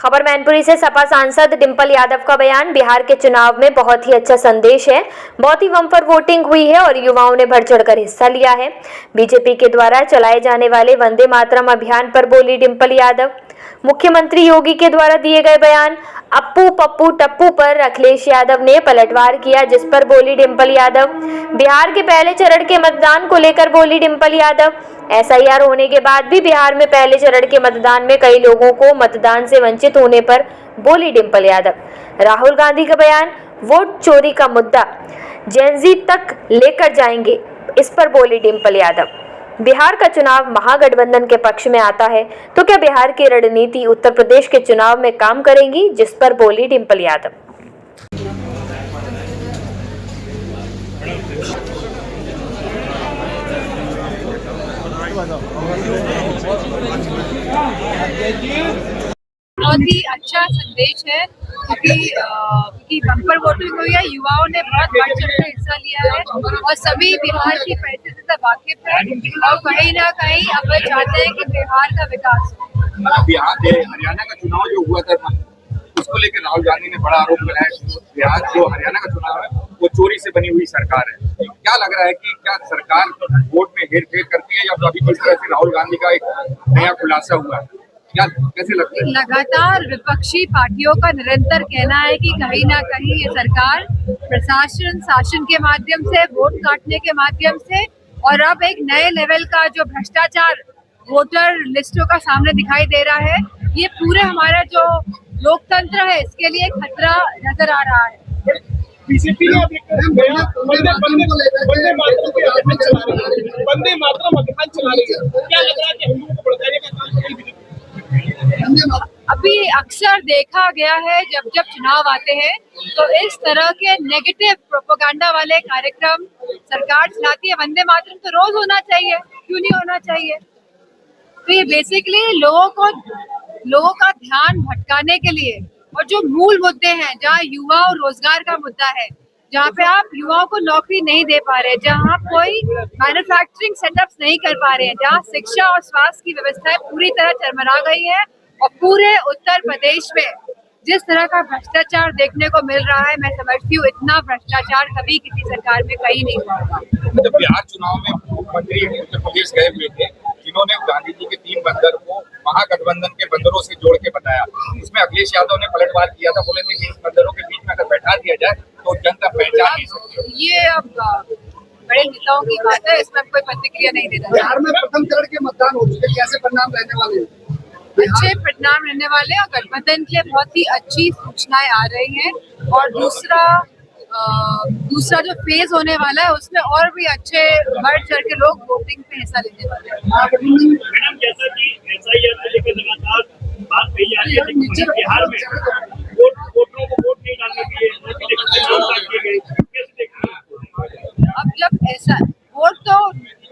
खबर मैनपुरी से सपा सांसद डिंपल यादव का बयान। बिहार के चुनाव में बहुत ही अच्छा संदेश है, बहुत ही बम्पर वोटिंग हुई है और युवाओं ने बढ़ चढ़कर हिस्सा लिया है। बीजेपी के द्वारा चलाए जाने वाले वंदे मातरम अभियान पर बोली डिंपल यादव। मुख्यमंत्री योगी के द्वारा दिए गए बयान अप्पू पप्पू टप्पू पर अखिलेश यादव ने पलटवार किया, जिस पर बोली डिंपल यादव। बिहार के पहले चरण के मतदान को लेकर बोली डिंपल यादव। एसआईआर होने के बाद भी बिहार में पहले चरण के मतदान में कई लोगों को मतदान से वंचित होने पर बोली डिंपल यादव। राहुल गांधी का बयान वोट चोरी का मुद्दा जेनजी तक लेकर जाएंगे, इस पर बोली डिंपल यादव। बिहार का चुनाव महागठबंधन के पक्ष में आता है तो क्या बिहार की रणनीति उत्तर प्रदेश के चुनाव में काम करेगी, जिस पर बोली डिंपल यादव। बहुत ही अच्छा संदेश है क्योंकि बम्पर वोटिंग हुई है, युवाओं ने बहुत बढ़ चढ़कर हिस्सा लिया है और सभी बिहार की परिस्थिति से वाकिफ है और कहीं ना कहीं अब वे चाहते हैं कि बिहार का विकास हो। बिहार हरियाणा का चुनाव जो हुआ था उसको लेकर राहुल गांधी ने बड़ा आरोप लगाया। बिहार जो हरियाणा का चुनाव है वो चोरी से बनी हुई सरकार है। क्या लग रहा है कि क्या सरकार वोट में हेर फेर करती है या तो अभी किस तरह से राहुल गांधी का एक नया खुलासा हुआ है, क्या कैसे लगता है? लगातार विपक्षी पार्टियों का निरंतर कहना है कि कहीं ना कहीं ये सरकार प्रशासन शासन के माध्यम से, वोट काटने के माध्यम से और अब एक नए लेवल का जो भ्रष्टाचार वोटर लिस्टों का सामने दिखाई दे रहा है, ये पूरे हमारा जो लोकतंत्र है इसके लिए खतरा नजर आ रहा है। बीजेपी ने वंदे मातरम अभियान चला रही है, क्या लग रहा है कि हम लोगों को भड़काने का काम करेगी? अभी अक्सर देखा गया है जब जब चुनाव आते हैं तो इस तरह के नेगेटिव प्रोपेगेंडा वाले कार्यक्रम सरकार चलाती है। वंदे मातरम तो रोज होना चाहिए, क्यों नहीं होना चाहिए? तो ये बेसिकली लोगों का ध्यान भटकाने के लिए और जो मूल मुद्दे हैं, जहाँ युवा और रोजगार का मुद्दा है, जहाँ पे आप युवाओं को नौकरी नहीं दे पा रहे, जहाँ कोई मैन्युफैक्चरिंग सेटअप्स नहीं कर पा रहे हैं, जहाँ शिक्षा और स्वास्थ्य की व्यवस्थाएं पूरी तरह चरमरा गई है और पूरे उत्तर प्रदेश में जिस तरह का भ्रष्टाचार देखने को मिल रहा है, मैं समझती हूँ इतना भ्रष्टाचार कभी किसी सरकार में कहीं नहीं हुआ। जब बिहार चुनाव में मुख्यमंत्री उत्तर प्रदेश गए हुए थे, जिन्होंने गांधी जी के 3 बंदर को महागठबंधन के बंदरों से जोड़ के बताया, उसमें अखिलेश यादव ने पलटवार किया था। बोले थे कि इन बंदरों के बीच में अगर बैठा दिया जाए तो जनता पहचान नहीं सकती। ये अब बड़े नेताओं की बात है, इसमें कोई प्रतिक्रिया नहीं देना। बिहार में प्रथम चरण के मतदान हो चुके, कैसे परिणाम रहने वाले हैं? अच्छे परिणाम रहने वाले और गठबंधन के लिए बहुत ही अच्छी सूचनाएं आ रही हैं और दूसरा जो फेज होने वाला है उसमें और भी अच्छे बढ़ चढ़ के लोग वोटिंग में हिस्सा लेने वाले हैं। मैडम, जैसा कि एसआईआर को लेकर लगातार बात कही जा रही है कि बिहार में वोटरों को वोट नहीं डालने के लिए कैसे देखते हैं? अब जब ऐसा वोट तो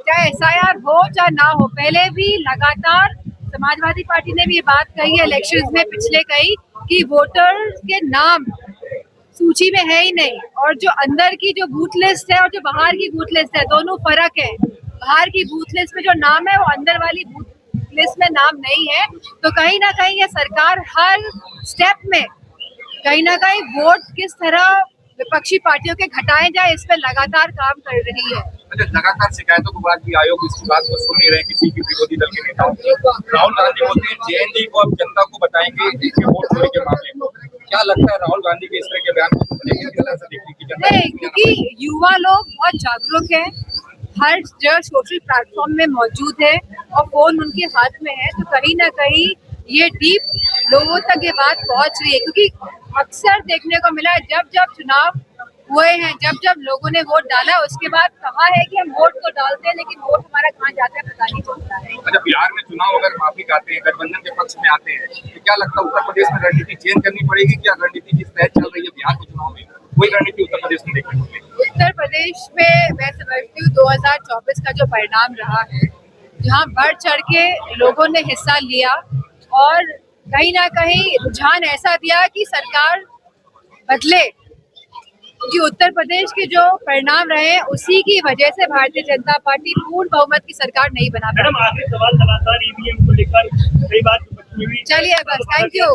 चाहे एसआईआर हो चाहे ना हो, पहले भी लगातार समाजवादी पार्टी ने भी ये बात कही है इलेक्शंस में पिछले कई कि वोटर्स के नाम सूची में है ही नहीं और जो अंदर की जो बूथ लिस्ट है और जो बाहर की बूथ लिस्ट है, दोनों फर्क है। बाहर की बूथ लिस्ट में जो नाम है वो अंदर वाली बूथ लिस्ट में नाम नहीं है। तो कहीं ना कहीं ये सरकार हर स्टेप में कहीं ना कहीं वोट किस तरह विपक्षी पार्टियों के घटाए जाए इस पर लगातार काम कर रही है। लगातार शिकायतों के बाद भी आयोग इस बात को सुन नहीं रहे, किसी भी विरोधी दल के नेताओं। राहुल गांधी बोलते हैं जेएनजी को अब जनता को बताएंगे वोट चोरी के मामले में। क्या लगता है राहुल गांधी के इस तरह के बयान को नहीं, क्योंकि युवा लोग बहुत जागरूक हैं, हर जगह सोशल प्लेटफॉर्म में मौजूद है और फोन उनके हाथ में है, तो कहीं ना कहीं ये डीप लोगों तक ये बात पहुंच रही है। क्योंकि अक्सर देखने को मिला है जब जब चुनाव हुए हैं, जब जब लोगों ने वोट डाला उसके बाद कहा है कि हम वोट तो डालते हैं लेकिन वोट हमारा कहाँ जाता है पता नहीं चलता है। अच्छा, बिहार में चुनाव अगर माफिक आते हैं, गठबंधन के पक्ष में आते हैं, तो क्या लगता है उत्तर प्रदेश में रणनीति चेंज करनी पड़ेगी? क्या रणनीति जिस तहत चल रही है बिहार के चुनाव में वही रणनीति उत्तर प्रदेश में देखने को मिलेगी? उत्तर प्रदेश में मैं समझती हूँ 2024 का जो परिणाम रहा है, जहाँ बढ़ चढ़ के लोगों ने हिस्सा लिया और कहीं ना कहीं रुझान ऐसा दिया कि सरकार बदले, कि उत्तर प्रदेश के जो परिणाम रहे उसी की वजह से भारतीय जनता पार्टी पूर्ण बहुमत की सरकार नहीं बना पाई। मैडम, आगे सवाल लगातार ईवीएम को लेकर कई बार। चलिए बस, थैंक यू।